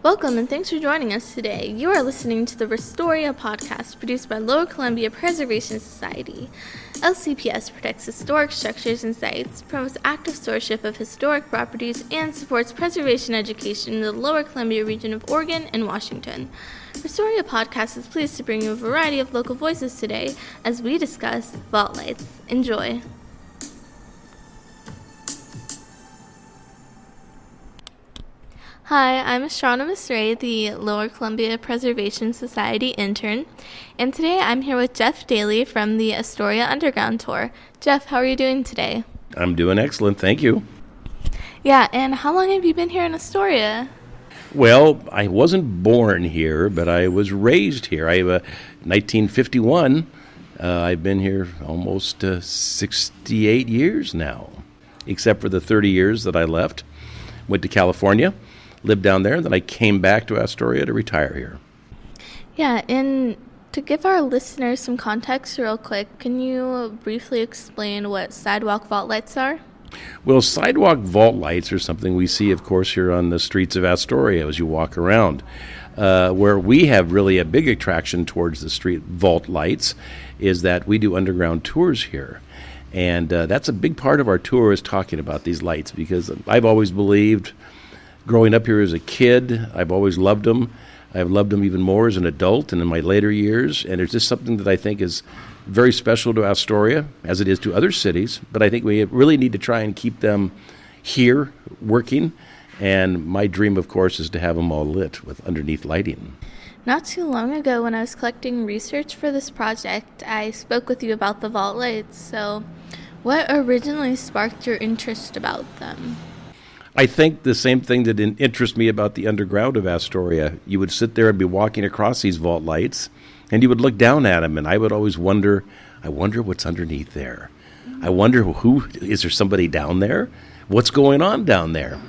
Welcome and thanks for joining us today. You are listening to the Restoria Podcast produced by Lower Columbia Preservation Society. LCPS protects historic structures and sites, promotes active stewardship of historic properties, and supports preservation education in the Lower Columbia region of Oregon and Washington. Restoria Podcast is pleased to bring you a variety of local voices today as we discuss vault lights. Enjoy. Hi, I'm Astronomist Ray, the Lower Columbia Preservation Society intern, and today I'm here with Jeff Daly from the Astoria Underground Tour. Jeff, how are you doing today? I'm doing excellent, thank you. Yeah, and how long have you been here in Astoria? Well, I wasn't born here, but I was raised here. 1951. I've been here almost 68 years now, except for the 30 years that I left. Went to California. Lived down there, and then I came back to Astoria to retire here. Yeah, and to give our listeners some context real quick, can you briefly explain what sidewalk vault lights are? Well, sidewalk vault lights are something we see, of course, here on the streets of Astoria as you walk around. Where we have really a big attraction towards the street vault lights is that we do underground tours here. And that's a big part of our tour is talking about these lights, because I've always believed, growing up here as a kid, I've always loved them. I've loved them even more as an adult and in my later years. And it's just something that I think is very special to Astoria, as it is to other cities. But I think we really need to try and keep them here working. And my dream, of course, is to have them all lit with underneath lighting. Not too long ago, when I was collecting research for this project, I spoke with you about the vault lights. So what originally sparked your interest about them? I think the same thing that interests me about the underground of Astoria. You would sit there and be walking across these vault lights, and you would look down at them, and I would always wonder, I wonder what's underneath there. I wonder is there somebody down there? What's going on down there?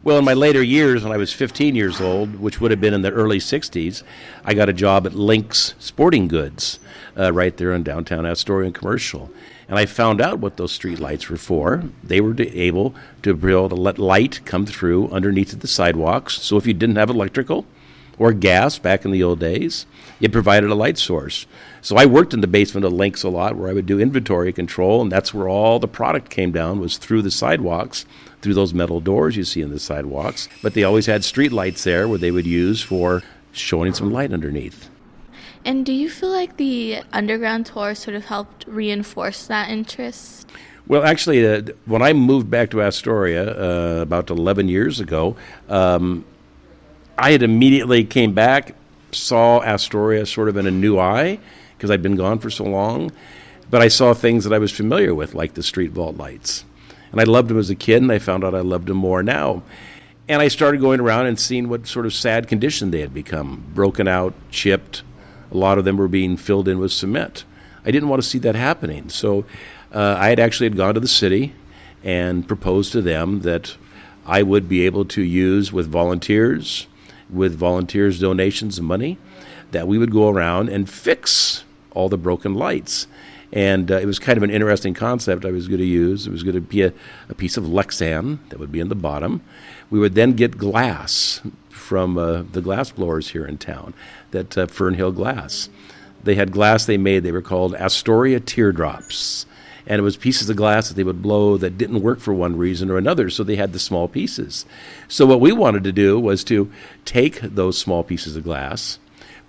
Well, in my later years, when I was 15 years old, which would have been in the early 60s, I got a job at Lynx Sporting Goods right there in downtown Astoria and Commercial. And I found out what those street lights were for. They were able to let light come through underneath the sidewalks. So if you didn't have electrical or gas back in the old days, it provided a light source. So I worked in the basement of Lynx a lot, where I would do inventory control, and that's where all the product came down, was through the sidewalks, through those metal doors you see in the sidewalks. But they always had street lights there where they would use for showing some light underneath. And do you feel like the Underground Tour sort of helped reinforce that interest? Well, actually, when I moved back to Astoria about 11 years ago, I had immediately came back, saw Astoria sort of in a new eye, because I'd been gone for so long. But I saw things that I was familiar with, like the street vault lights. And I loved them as a kid, and I found out I loved them more now. And I started going around and seeing what sort of sad condition they had become, broken out, chipped. A lot of them were being filled in with cement. I didn't want to see that happening. So I had gone to the city and proposed to them that I would be able to use with volunteers donations of money, that we would go around and fix all the broken lights. And it was kind of an interesting concept I was going to use. It was going to be a piece of Lexan that would be in the bottom. We would then get glass from the glass blowers here in town, that Fernhill Glass. They had glass they made. They were called Astoria teardrops. And it was pieces of glass that they would blow that didn't work for one reason or another, so they had the small pieces. So what we wanted to do was to take those small pieces of glass,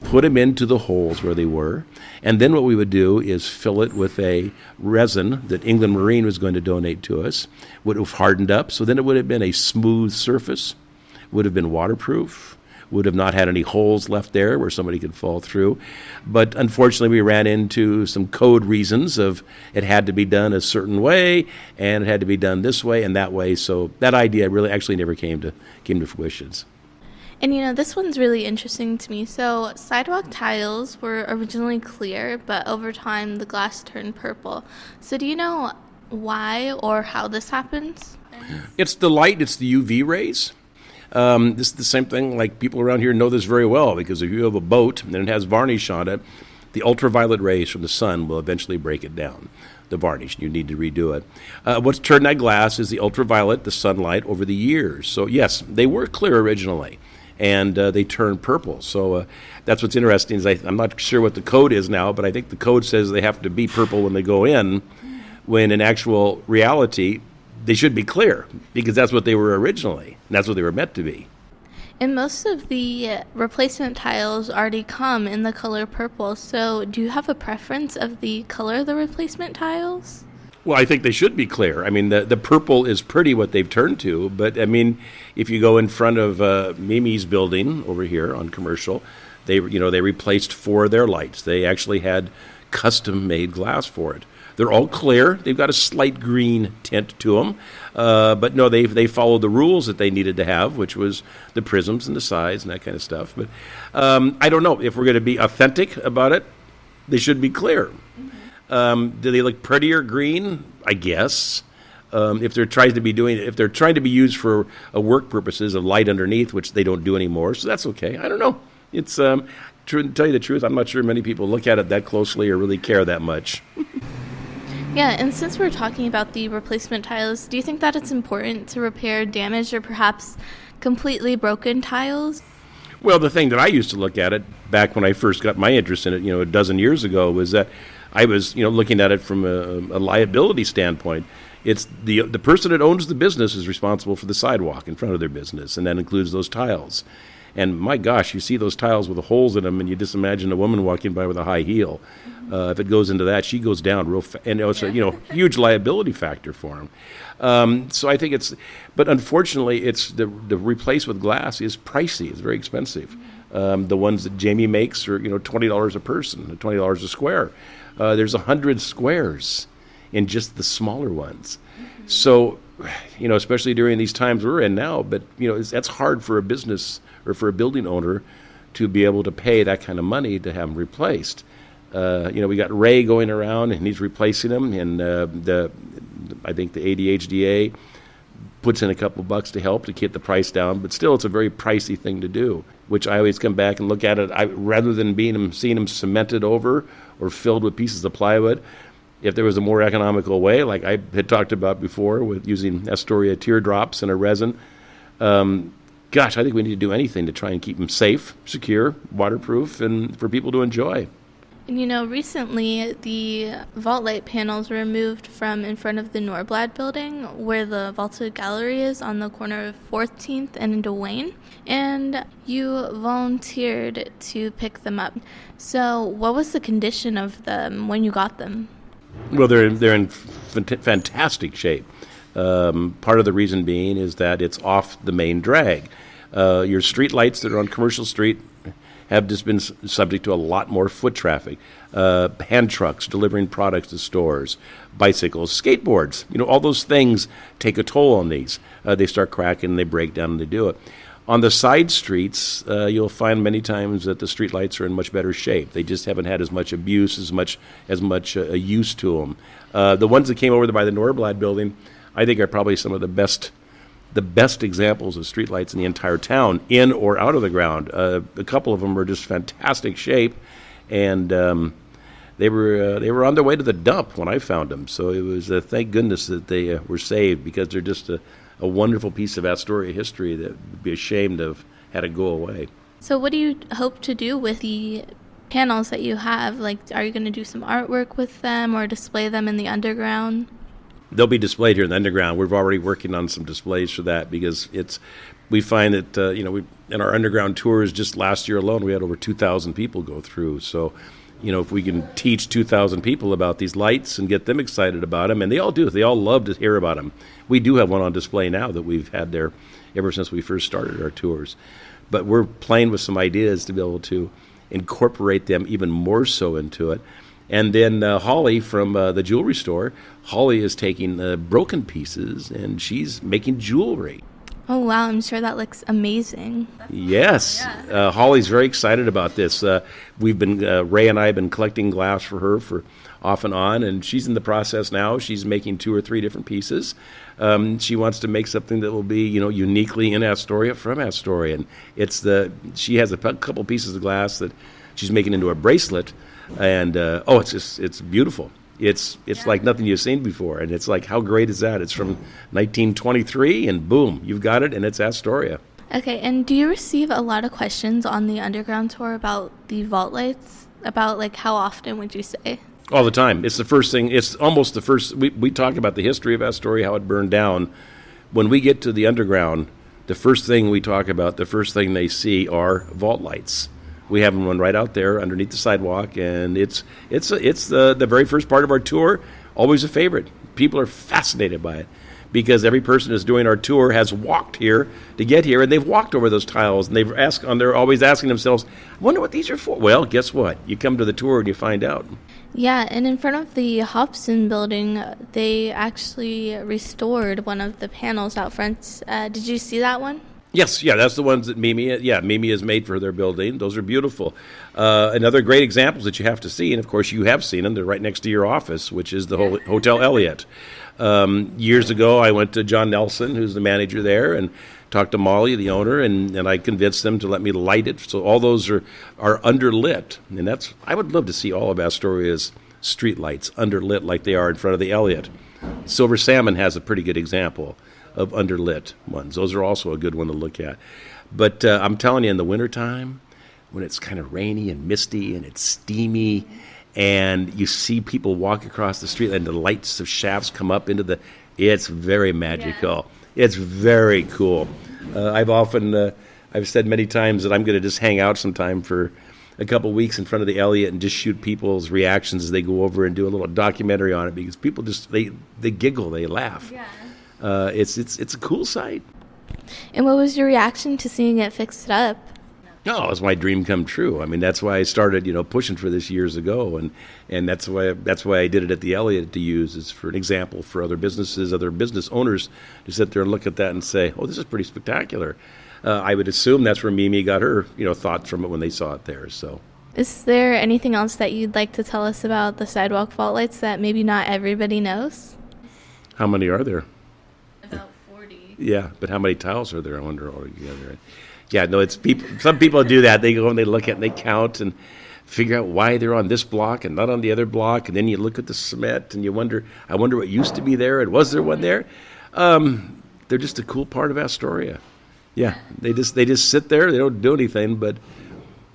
put them into the holes where they were, and then what we would do is fill it with a resin that England Marine was going to donate to us, would have hardened up, so then it would have been a smooth surface, would have been waterproof, would have not had any holes left there where somebody could fall through. But unfortunately, we ran into some code reasons of it had to be done a certain way, and it had to be done this way and that way, so that idea really actually never came to fruition. And this one's really interesting to me. So sidewalk tiles were originally clear, but over time the glass turned purple. So do you know why or how this happens? It's the light, it's the UV rays. This is the same thing, like people around here know this very well, because if you have a boat and it has varnish on it, the ultraviolet rays from the sun will eventually break it down, the varnish. You need to redo it. What's turned that glass is the ultraviolet, the sunlight, over the years. So yes, they were clear originally. and they turn purple. So that's what's interesting. Is I'm not sure what the code is now, but I think the code says they have to be purple when they go in, when in actual reality they should be clear, because that's what they were originally, and that's what they were meant to be. And most of the replacement tiles already come in the color purple, so do you have a preference of the color of the replacement tiles? Well, I think they should be clear. I mean, the purple is pretty what they've turned to, but I mean, if you go in front of Mimi's building over here on Commercial, they replaced 4 of their lights. They actually had custom-made glass for it. They're all clear. They've got a slight green tint to them. But no, they followed the rules that they needed to have, which was the prisms and the size and that kind of stuff. But I don't know. If we're going to be authentic about it, they should be clear. Do they look prettier green? I guess. If they're trying to be used for work purposes of light underneath, which they don't do anymore, so that's okay. I don't know. It's to tell you the truth, I'm not sure many people look at it that closely or really care that much. Yeah, and since we're talking about the replacement tiles, do you think that it's important to repair damaged or perhaps completely broken tiles? Well, the thing that I used to look at it back when I first got my interest in it, a dozen years ago, was that I was, looking at it from a liability standpoint. It's the person that owns the business is responsible for the sidewalk in front of their business, and that includes those tiles. And my gosh, you see those tiles with the holes in them, and you just imagine a woman walking by with a high heel. If it goes into that, she goes down real fast. And it's a huge liability factor for them. So I think but unfortunately, the replace with glass is pricey. It's very expensive. The ones that Jamie makes are $20 a person, $20 a square. There's 100 squares in just the smaller ones. So, especially during these times we're in now, but that's hard for a business or for a building owner to be able to pay that kind of money to have them replaced. We got Ray going around and he's replacing them, and I think the ADHDA puts in a couple bucks to help to get the price down, but still it's a very pricey thing to do, which I always come back and look at it. Rather than seeing them cemented over or filled with pieces of plywood, if there was a more economical way, like I had talked about before with using Astoria teardrops and a resin, I think we need to do anything to try and keep them safe, secure, waterproof, and for people to enjoy. And recently the vault light panels were removed from in front of the Norblad building, where the vaulted gallery is on the corner of 14th and Duane, and you volunteered to pick them up. So what was the condition of them when you got them? Well, they're in fantastic shape. Part of the reason being is that it's off the main drag. Your street lights that are on Commercial Street have just been subject to a lot more foot traffic. Hand trucks delivering products to stores, bicycles, skateboards, all those things take a toll on these. They start cracking, they break down, and they do it. On the side streets, you'll find many times that the street lights are in much better shape. They just haven't had as much abuse, as much use to them. The ones that came over by the Norblad building, I think, are probably some of the best examples of streetlights in the entire town, in or out of the ground. A couple of them were just fantastic shape, and they were on their way to the dump when I found them. So it was thank goodness that they were saved, because they're just a wonderful piece of Astoria history that would be ashamed of had it go away. So what do you hope to do with the panels that you have? Like, are you going to do some artwork with them or display them in the underground? They'll be displayed here in the underground. We're already working on some displays for that, because we find that in our underground tours just last year alone we had over 2,000 people go through. So if we can teach 2,000 people about these lights and get them excited about them, and they all do. They all love to hear about them. We do have one on display now that we've had there ever since we first started our tours. But we're playing with some ideas to be able to incorporate them even more so into it. And then Holly from the jewelry store, Holly is taking broken pieces and she's making jewelry. Oh, wow. I'm sure that looks amazing. Yes. Yeah. Holly's very excited about this. Ray and I have been collecting glass for her for off and on, and she's in the process now. She's making 2 or 3 different pieces. She wants to make something that will be, uniquely in Astoria from Astoria. And she has a couple pieces of glass that she's making into a bracelet. And it's beautiful. It's like nothing you've seen before, and it's like, how great is that? It's from 1923, and boom, you've got it, and it's Astoria. Okay, and do you receive a lot of questions on the Underground Tour about the vault lights? About, like, how often would you say? All the time. It's the first thing. It's almost the first. We talk about the history of Astoria, how it burned down. When we get to the underground, the first thing we talk about, the first thing they see are vault lights. We have them run right out there underneath the sidewalk, and it's the very first part of our tour. Always a favorite. People are fascinated by it because every person who's doing our tour has walked here to get here, and they've walked over those tiles, and they're always asking themselves, "I wonder what these are for." Well, guess what? You come to the tour and you find out. Yeah, and in front of the Hobson building, they actually restored one of the panels out front. Did you see that one? Yes, yeah, that's the ones that Mimi has made for their building. Those are beautiful. Another great examples that you have to see, and of course you have seen them, they're right next to your office, which is the Hotel Elliott. Years ago, I went to John Nelson, who's the manager there, and talked to Molly, the owner, and I convinced them to let me light it. So all those are underlit, and I would love to see all of Astoria's street lights underlit like they are in front of the Elliott. Silver Salmon has a pretty good example of underlit ones. Those are also a good one to look at. But I'm telling you, in the wintertime, when it's kind of rainy and misty and it's steamy, and you see people walk across the street and the lights of shafts come up into it's very magical. Yeah. It's very cool. I've said many times that I'm going to just hang out sometime for a couple weeks in front of the Elliott and just shoot people's reactions as they go over and do a little documentary on it, because people just, they giggle, they laugh. Yeah. It's a cool sight. And what was your reaction to seeing it fixed up? No, it was my dream come true. I mean, that's why I started, pushing for this years ago, and that's why I did it at the Elliott to use as for an example for other businesses, other business owners to sit there and look at that and say, "Oh, this is pretty spectacular." I would assume that's where Mimi got her, thoughts from it when they saw it there. So, is there anything else that you'd like to tell us about the sidewalk vault lights that maybe not everybody knows? How many are there? About 40. Yeah, but how many tiles are there? I wonder altogether. Yeah, no, it's people. Some people do that. They go and they look at it and they count and figure out why they're on this block and not on the other block. And then you look at the cement and you wonder, I wonder what used to be there and was there one there? They're just a cool part of Astoria. Yeah, they just sit there. They don't do anything, but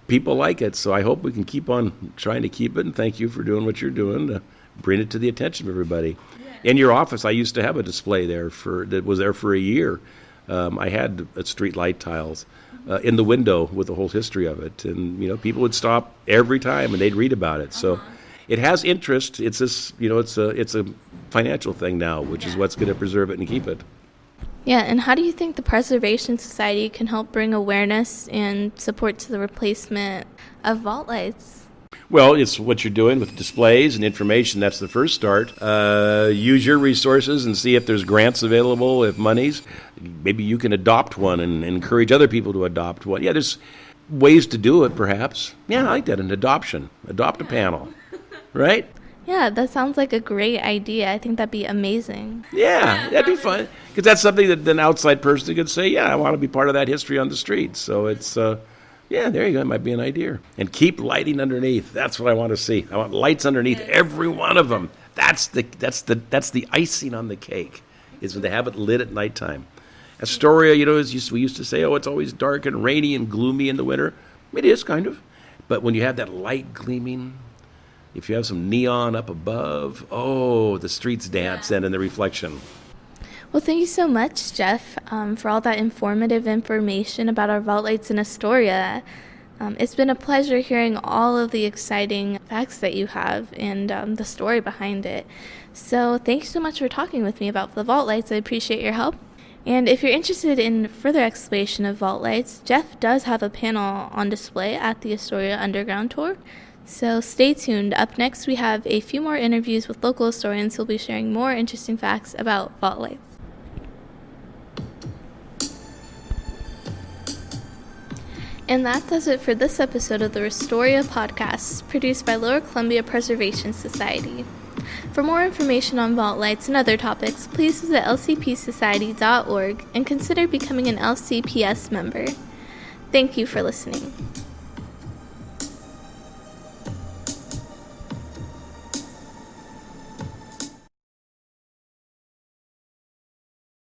people like it. So I hope we can keep on trying to keep it. And thank you for doing what you're doing to bring it to the attention of everybody. In your office, I used to have a display there that was there for a year. I had street light tiles in the window with the whole history of it, and people would stop every time and they'd read about it. So it has interest. It's this, it's a financial thing now, which is what's going to preserve it and keep it. Yeah, and how do you think the Preservation Society can help bring awareness and support to the replacement of vault lights? Well, it's what you're doing with displays and information. That's the first start. Use your resources and see if there's grants available, if monies. Maybe you can adopt one and encourage other people to adopt one. Yeah, there's ways to do it, perhaps. Yeah, I like that, an adoption. Adopt a panel, right? Yeah, that sounds like a great idea. I think that'd be amazing. Yeah, that'd be fun. Because that's something that an outside person could say, yeah, I want to be part of that history on the street. So it's... yeah, there you go. It might be an idea. And keep lighting underneath. That's what I want to see. I want lights underneath every one of them. That's the icing on the cake, is when they have it lit at nighttime. Astoria, we used to say, oh, it's always dark and rainy and gloomy in the winter. It is, kind of. But when you have that light gleaming, if you have some neon up above, oh, the streets dance in the reflection. Well, thank you so much, Jeff, for all that informative information about our vault lights in Astoria. It's been a pleasure hearing all of the exciting facts that you have and the story behind it. So thanks so much for talking with me about the vault lights. I appreciate your help. And if you're interested in further exploration of vault lights, Jeff does have a panel on display at the Astoria Underground Tour. So stay tuned. Up next, we have a few more interviews with local historians who will be sharing more interesting facts about vault lights. And that does it for this episode of the Restoria Podcast, produced by Lower Columbia Preservation Society. For more information on vault lights and other topics, please visit lcpsociety.org and consider becoming an LCPS member. Thank you for listening.